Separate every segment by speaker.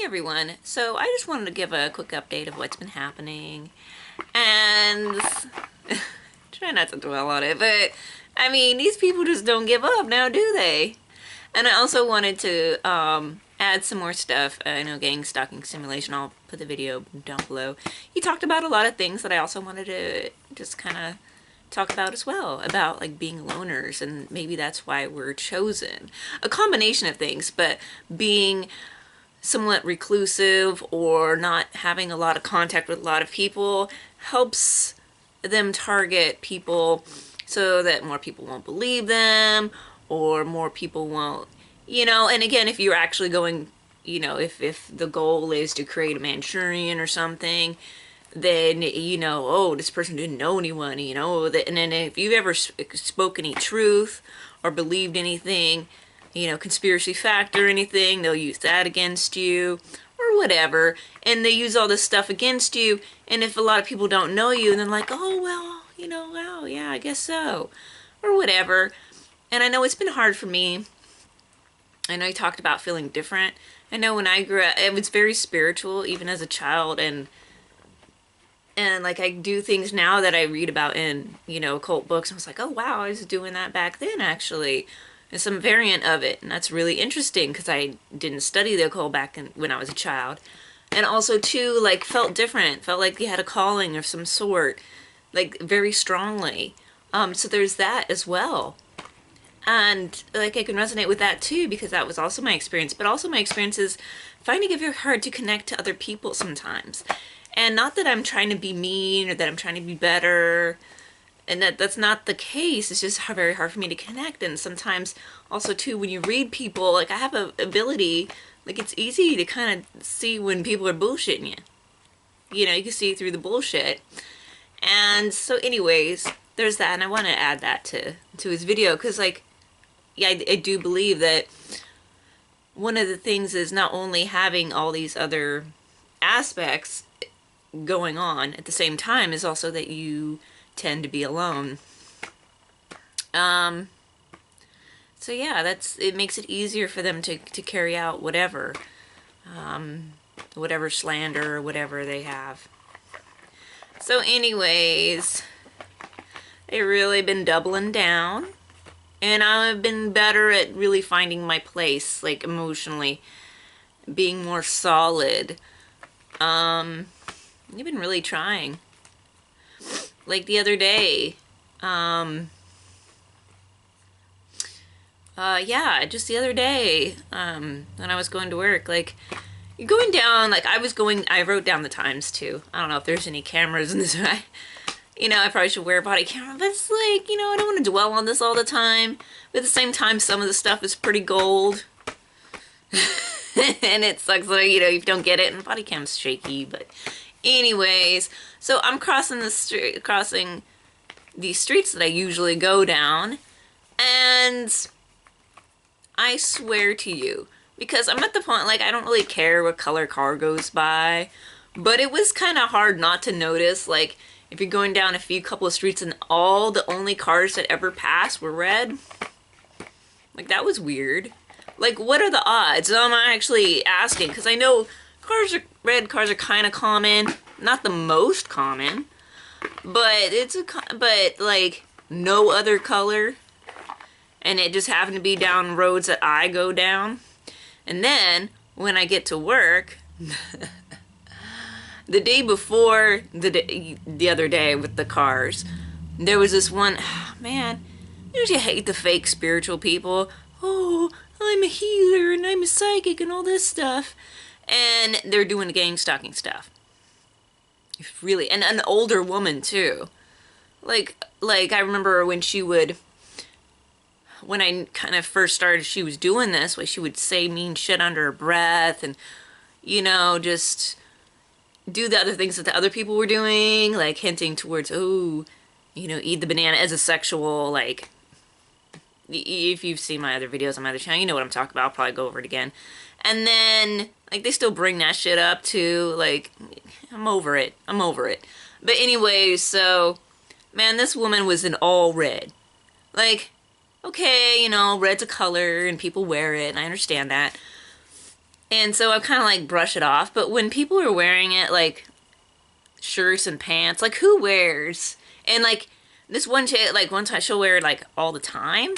Speaker 1: everyone. So I just wanted to give a quick update of what's been happening and try not to dwell on it, but I mean, these people just don't give up now, do they? And I also wanted to add some more stuff. I know Gangstalking Simulation, I'll put the video down below. He talked about a lot of things that I also wanted to just kind of talk about as well, about like being loners, and maybe that's why we're chosen. A combination of things, but being somewhat reclusive or not having a lot of contact with a lot of people helps them target people so that more people won't believe them, or more people won't, and again, if you're actually going, if the goal is to create a Manchurian or something, then, oh, this person didn't know anyone, and then if you've ever spoke any truth or believed anything, conspiracy fact or anything, they'll use that against you or whatever. And they use all this stuff against you. And if a lot of people don't know you, and they're like, oh, well, wow, yeah, I guess so, or whatever. And I know it's been hard for me. I know you talked about feeling different. I know when I grew up, it was very spiritual, even as a child, and like I do things now that I read about in, occult books. I was like, oh wow, I was doing that back then actually. And some variant of it. And that's really interesting because I didn't study the occult back when I was a child. And also too, like, felt different. Felt like you had a calling of some sort. Like, very strongly. So there's that as well. And like I can resonate with that too, because that was also my experience. But also my experience is finding it very hard to connect to other people sometimes. And not that I'm trying to be mean or that I'm trying to be better, and that's not the case. It's just very hard for me to connect. And sometimes also too, when you read people, like I have a ability, like it's easy to kind of see when people are bullshitting you. You can see through the bullshit. And so anyways, there's that, and I want to add that to his video, because like, yeah, I do believe that one of the things is not only having all these other aspects going on at the same time, is also that you tend to be alone. So yeah, it makes it easier for them to carry out whatever slander or whatever they have. So anyways, they've really been doubling down, and I've been better at really finding my place, like emotionally, being more solid. You've been really trying. Like the other day, yeah, just the other day, when I was going to work, like, you're going down, like, I wrote down the times too. I don't know if there's any cameras in this. I probably should wear a body camera, but it's like, I don't want to dwell on this all the time. But at the same time, some of the stuff is pretty gold. And it sucks that, you don't get it, and body cam's shaky, but anyways, so I'm crossing these streets that I usually go down, and I swear to you, because I'm at the point, like, I don't really care what color car goes by, but it was kind of hard not to notice, like, if you're going down a couple of streets and the only cars that ever passed were red, like, that was weird. Like, what are the odds? I'm actually asking, because I know red cars are kind of common, not the most common, but but like no other color, and it just happened to be down roads that I go down. And then when I get to work, the day before the other day with the cars, there was this one, man, don't you hate the fake spiritual people? Oh, I'm a healer and I'm a psychic and all this stuff. And they're doing the gang stalking stuff. Really, and an older woman too. Like I remember when I kind of first started, she was doing this, like she would say mean shit under her breath, and just do the other things that the other people were doing, like hinting towards, oh, eat the banana as a sexual, like, if you've seen my other videos on my other channel, you know what I'm talking about. I'll probably go over it again. And then, like, they still bring that shit up too. Like, I'm over it. But anyway, so, man, this woman was in all red. Like, okay, red's a color and people wear it, and I understand that. And so I kind of like brush it off. But when people are wearing it, like shirts and pants, like who wears? And like this one chick, like one time she'll wear it like all the time,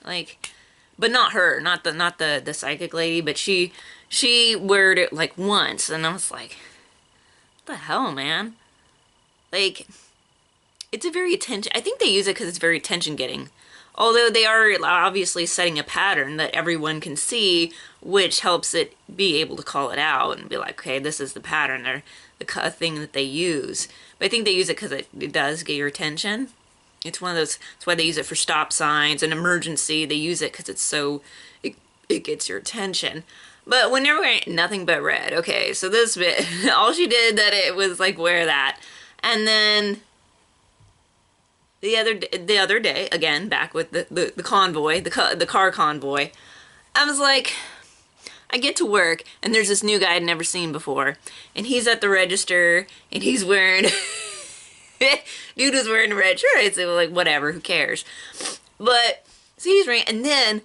Speaker 1: like, but not her, not the psychic lady, but she wore it like once, and I was like, what the hell, man? Like, it's a very attention. I think they use it because it's very attention getting. Although they are obviously setting a pattern that everyone can see, which helps it be able to call it out and be like, okay, this is the pattern or the thing that they use. But I think they use it because it does get your attention. It's one of those. That's why they use it for stop signs and emergency. They use it because it's so it gets your attention. But when they're wearing nothing but red, okay. So this bit, all she did that it was like wear that, and then the other day, again, back with the convoy, the car convoy, I was like, I get to work, and there's this new guy I'd never seen before, and he's at the register, and he's wearing, dude was wearing a red shirt, so like, whatever, who cares, but, so he's wearing, and then,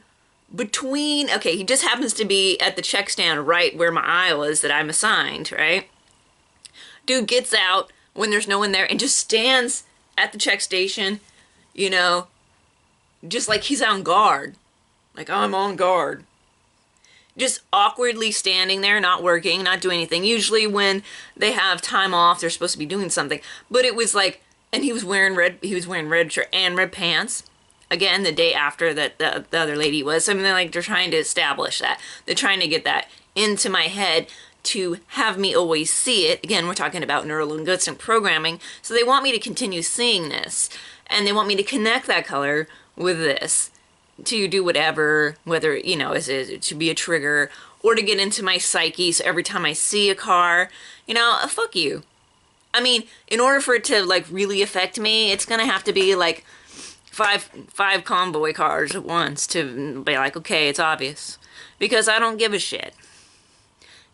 Speaker 1: between, okay, he just happens to be at the check stand right where my aisle is that I'm assigned, right? Dude gets out when there's no one there, and just stands at the check station, you know, just like he's on guard. Like, I'm on guard. Just awkwardly standing there, not working, not doing anything. Usually when they have time off, they're supposed to be doing something. But it was like, and he was wearing red shirt and red pants. Again, the day after that the other lady was. So, I mean, they're trying to establish that. They're trying to get that into my head to have me always see it. Again, we're talking about neurolinguistic programming. So they want me to continue seeing this. And they want me to connect that color with this. To do whatever, whether, you know, it should be a trigger. Or to get into my psyche. So every time I see a car, you know, fuck you. I mean, in order for it to, like, really affect me, it's gonna have to be, like, five convoy cars at once to be like, okay, it's obvious. Because I don't give a shit.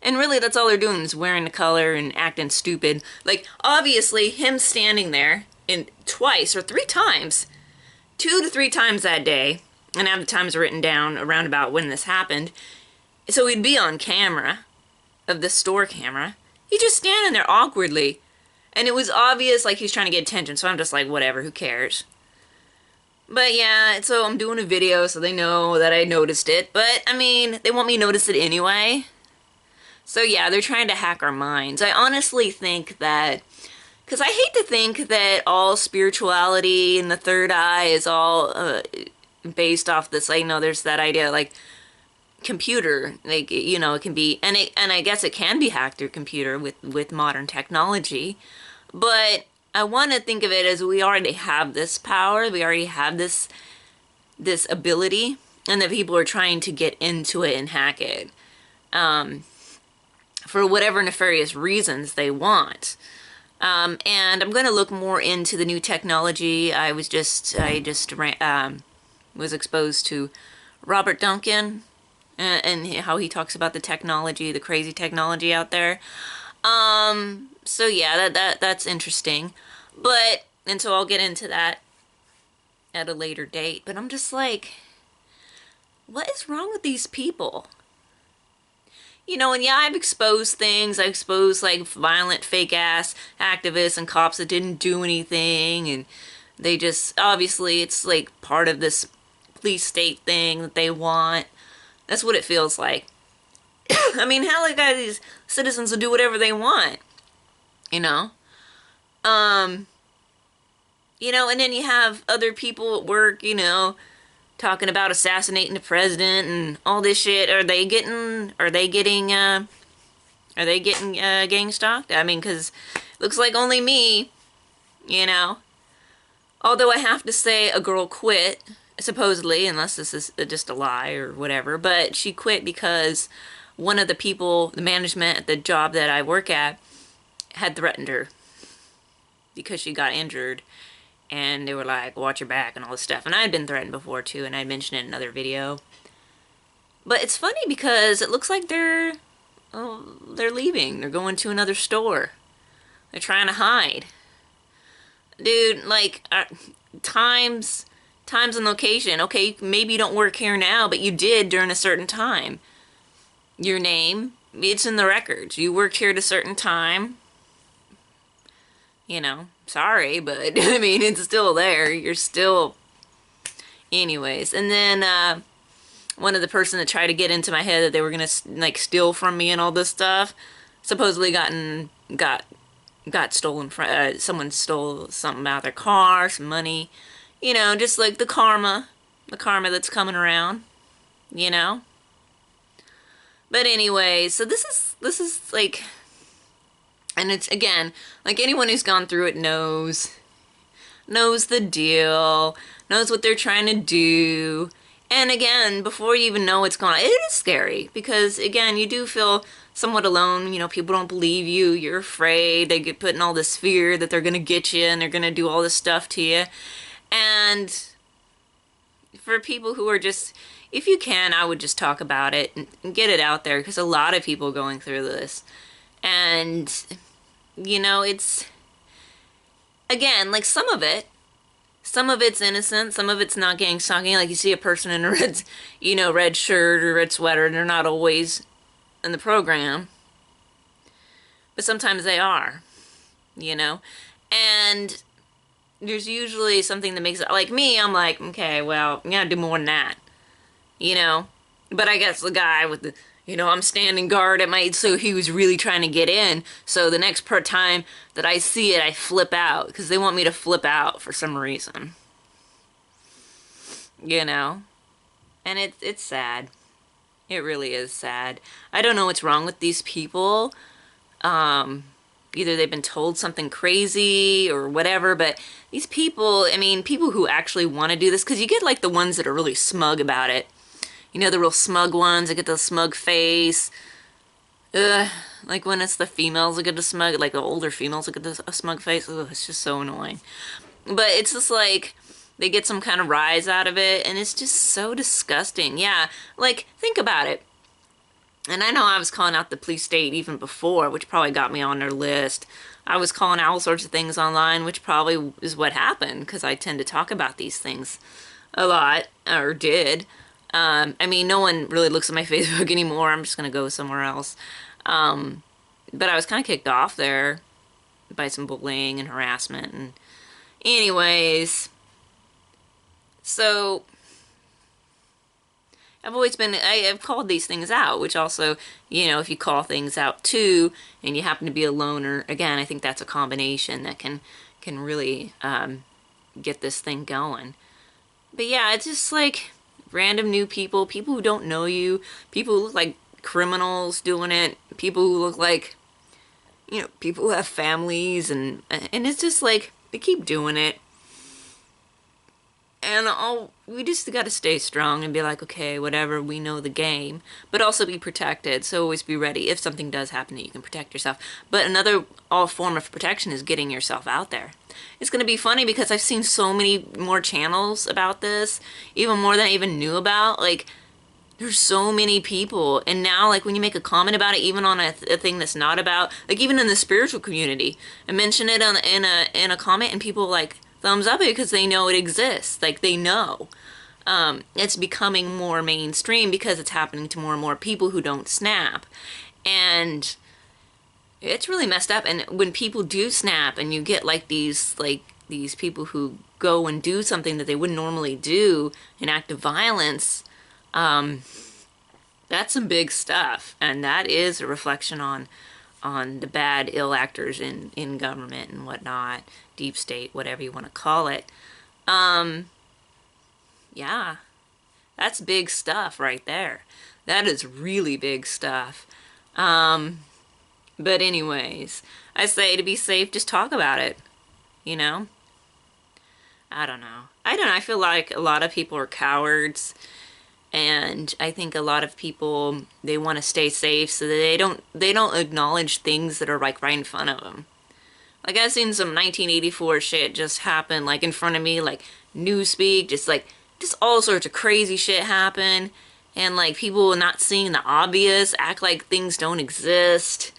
Speaker 1: And really, that's all they're doing is wearing the color and acting stupid. Like, obviously, him standing there in twice or 3 times, 2 to 3 times that day, and I have the times written down around about when this happened, so he'd be on camera, of the store camera. He's just standing there awkwardly. And it was obvious, like, he's trying to get attention, so I'm just like, whatever, who cares? But yeah, so I'm doing a video so they know that I noticed it. But, I mean, they want me to notice it anyway. So yeah, they're trying to hack our minds. I honestly think that, because I hate to think that all spirituality and the third eye is all based off this, I know there's that idea, like, computer, like, you know, it can be, and I guess it can be hacked through computer with modern technology, but I want to think of it as we already have this power, we already have this ability, and that people are trying to get into it and hack it. For whatever nefarious reasons they want. And I'm going to look more into the new technology. I was exposed to Robert Duncan and how he talks about the technology, the crazy technology out there. So yeah, that's interesting. But, and so I'll get into that at a later date. But I'm just like, what is wrong with these people? You know, and yeah, I've exposed things. I exposed, like, violent, fake-ass activists and cops that didn't do anything, and they just, obviously, it's, like, part of this police state thing that they want. That's what it feels like. I mean, how, like, these citizens will do whatever they want, you know? You know, and then you have other people at work, you know, talking about assassinating the president and all this shit. Are they getting gang stalked? I mean, because looks like only me, you know. Although I have to say a girl quit, supposedly, unless this is just a lie or whatever, but she quit because one of the people, the management at the job that I work at, had threatened her because she got injured. And they were like, watch your back and all this stuff. And I had been threatened before, too, and I'd mentioned it in another video. But it's funny because it looks like they're leaving. They're going to another store. They're trying to hide. Dude, like, times and location. Okay, maybe you don't work here now, but you did during a certain time. your name, it's in the records. You worked here at a certain time. You know, sorry, but I mean, it's still there. You're still, anyways. And then one of the person that tried to get into my head that they were gonna like steal from me and all this stuff, supposedly got stolen from. Someone stole something out of their car, some money. You know, just like the karma that's coming around. You know. But anyway, so this is like, and it's again like anyone who's gone through it knows the deal, knows what they're trying to do. And again, before you even know what's going on, it is scary because again, you do feel somewhat alone. You know, people don't believe you. You're afraid. They get put in all this fear that they're gonna get you and they're gonna do all this stuff to you. And for people who are just, if you can, I would just talk about it and get it out there because a lot of people are going through this. And, you know, it's, again, like some of it's innocent, some of it's not gang stalking. Like you see a person in a red, you know, red shirt or red sweater and they're not always in the program. But sometimes they are, you know. And there's usually something that makes it, like me, I'm like, okay, well, you gotta do more than that, you know. But I guess the guy with the, you know, I'm standing guard at my, so he was really trying to get in. So the next per time that I see it, I flip out because they want me to flip out for some reason, you know. And it's sad. It really is sad. I don't know what's wrong with these people. Either they've been told something crazy or whatever, but these people, I mean, people who actually want to do this, because you get like the ones that are really smug about it. You know, the real smug ones that get the smug face. Ugh, like when it's the females that get the smug, like the older females that get a smug face. Ugh, it's just so annoying. But it's just like, they get some kind of rise out of it, and it's just so disgusting. Yeah, like, think about it. And I know I was calling out the police state even before, which probably got me on their list. I was calling out all sorts of things online, which probably is what happened, because I tend to talk about these things a lot, or did. I mean, no one really looks at my Facebook anymore. I'm just going to go somewhere else. But I was kind of kicked off there by some bullying and harassment. And anyways, so I've called these things out, which also, you know, if you call things out too, and you happen to be a loner, again, I think that's a combination that can really get this thing going. But yeah, it's just like random new people who don't know you, people who look like criminals doing it, people who look like, you know, people who have families, and it's just like, they keep doing it. And we just gotta stay strong and be like, okay, whatever, we know the game. But also be protected, so always be ready. If something does happen, that you can protect yourself. But another form of protection is getting yourself out there. It's gonna be funny because I've seen so many more channels about this, even more than I even knew about. Like, there's so many people, and now, like, when you make a comment about it, even on a thing that's not about, like, even in the spiritual community, I mention it in a comment, and people, like, thumbs up it because they know it exists. Like, they know. It's becoming more mainstream because it's happening to more and more people who don't snap. And it's really messed up. And when people do snap and you get like these people who go and do something that they wouldn't normally do, an act of violence, that's some big stuff. And that is a reflection on the bad, ill actors in government and whatnot, deep state, whatever you want to call it. Yeah, that's big stuff right there. That is really big stuff. But anyways, I say to be safe, just talk about it, you know? I don't know. I feel like a lot of people are cowards. And I think a lot of people, they want to stay safe so that they don't acknowledge things that are like right in front of them. Like, I've seen some 1984 shit just happen like in front of me, like newspeak, just all sorts of crazy shit happen. And like people not seeing the obvious, act like things don't exist,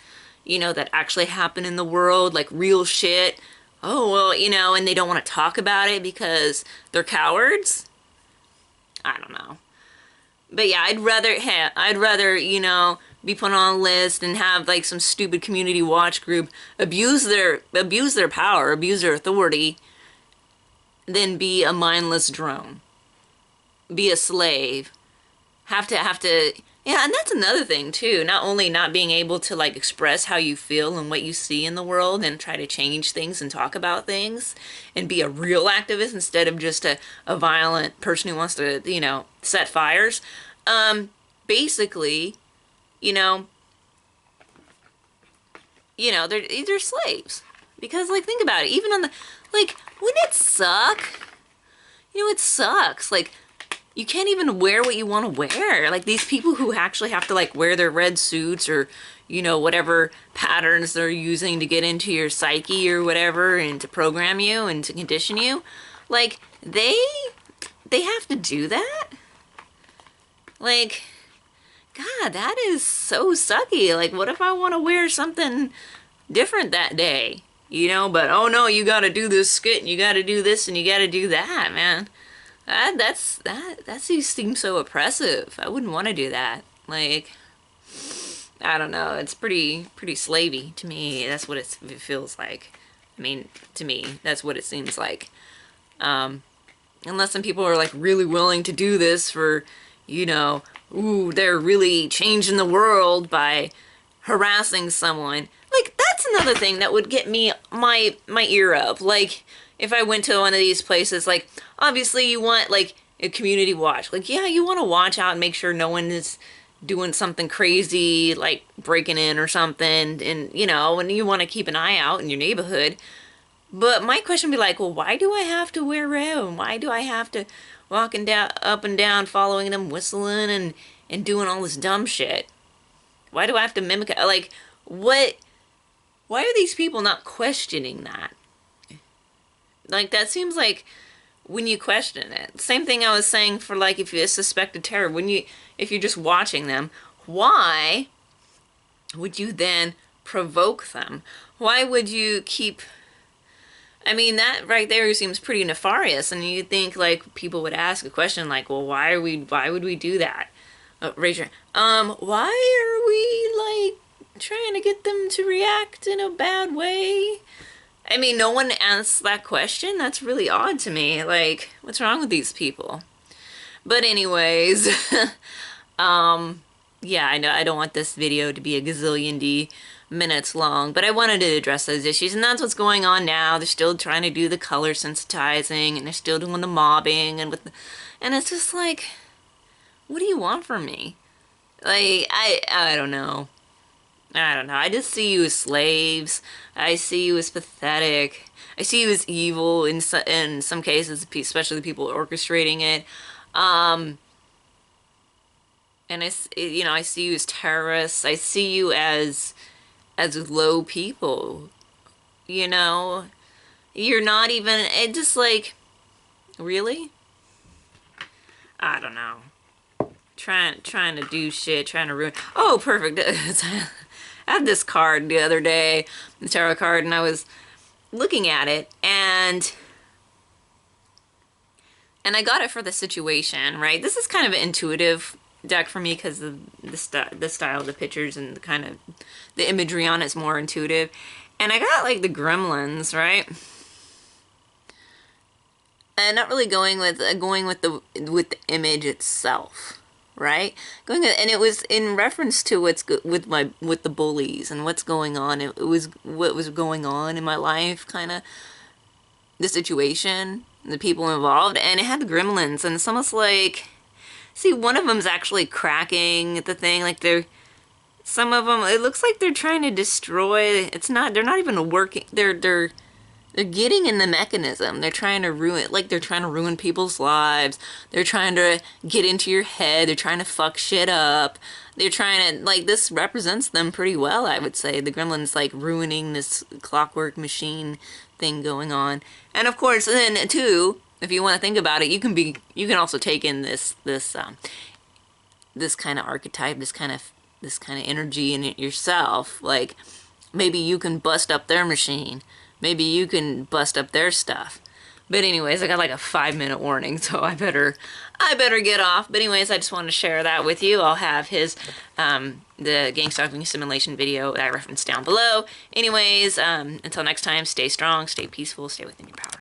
Speaker 1: you know, that actually happen in the world, like real shit. Oh, well, you know, and they don't want to talk about it because they're cowards. I don't know. But yeah, I'd rather, you know, be put on a list and have like some stupid community watch group abuse their power, abuse their authority, than be a mindless drone, be a slave, have to yeah. And that's another thing too, not only not being able to like express how you feel and what you see in the world and try to change things and talk about things and be a real activist instead of just a violent person who wants to, you know, set fires. Basically, you know, they're slaves. Because like think about it, even on the, like, wouldn't it suck? You know, it sucks. Like, you can't even wear what you want to wear. Like, these people who actually have to, like, wear their red suits or, you know, whatever patterns they're using to get into your psyche or whatever and to program you and to condition you. Like, they have to do that? Like, God, that is so sucky. Like, what if I want to wear something different that day? You know, but oh no, you gotta do this skit and you gotta do this and you gotta do that, man. That seems so oppressive. I wouldn't want to do that. Like, I don't know. It's pretty slavey to me. That's what it feels like. I mean, to me, that's what it seems like. Unless some people are like really willing to do this for, you know, ooh, they're really changing the world by harassing someone. Like, that's another thing that would get me my ear up. Like, if I went to one of these places, like, obviously you want, like, a community watch. Like, yeah, you want to watch out and make sure no one is doing something crazy, like breaking in or something, and, you know, and you want to keep an eye out in your neighborhood. But my question would be like, well, why do I have to wear red? And why do I have to walking down, up and down, following them, whistling and doing all this dumb shit? Why do I have to mimic it? Like, what? Why are these people not questioning that? Like, that seems like when you question it. Same thing I was saying for, like, if you suspected terror. If you're just watching them, why would you then provoke them? Why would you keep... I mean, that right there seems pretty nefarious, and you think, like, people would ask a question like, well, why would we do that? Raise your... why are we, like, trying to get them to react in a bad way? I mean, no one asks that question. That's really odd to me. Like, what's wrong with these people? But anyways, yeah, I know I don't want this video to be a gazillion minutes long, but I wanted to address those issues, and that's what's going on now. They're still trying to do the color sensitizing, and they're still doing the mobbing, and and it's just like, what do you want from me? Like, I don't know. I don't know. I just see you as slaves. I see you as pathetic. I see you as evil in some cases, especially the people orchestrating it. And I see you as terrorists. I see you as low people. You know, you're not even. It just like, really? I don't know. Trying to do shit, trying to ruin. Oh, perfect. I had this card the other day, the tarot card, and I was looking at it, and I got it for the situation, right? This is kind of an intuitive deck for me because of the style of the pictures and the kind of the imagery on it's more intuitive. And I got like the gremlins, right? And not really going with the image itself. Right, and it was in reference to what's with the bullies and what's going on. It was what was going on in my life, kind of the situation, the people involved, and it had the gremlins, and it's almost like, see, one of them's actually cracking at the thing, like some of them, it looks like they're trying to destroy. They're not even working. They're getting in the mechanism. They're trying to ruin people's lives. They're trying to get into your head. They're trying to fuck shit up. They're trying to, like, this represents them pretty well, I would say. The gremlin's, like, ruining this clockwork machine thing going on. And, of course, then, too, if you want to think about it, you can also take in this kind of archetype, this kind of energy in it yourself. Like, maybe you can bust up their machine. Maybe you can bust up their stuff. But anyways, I got like a 5-minute warning, so I better get off. But anyways, I just wanted to share that with you. I'll have his the Gangstalking simulation video that I referenced down below. Anyways, until next time, stay strong, stay peaceful, stay within your power.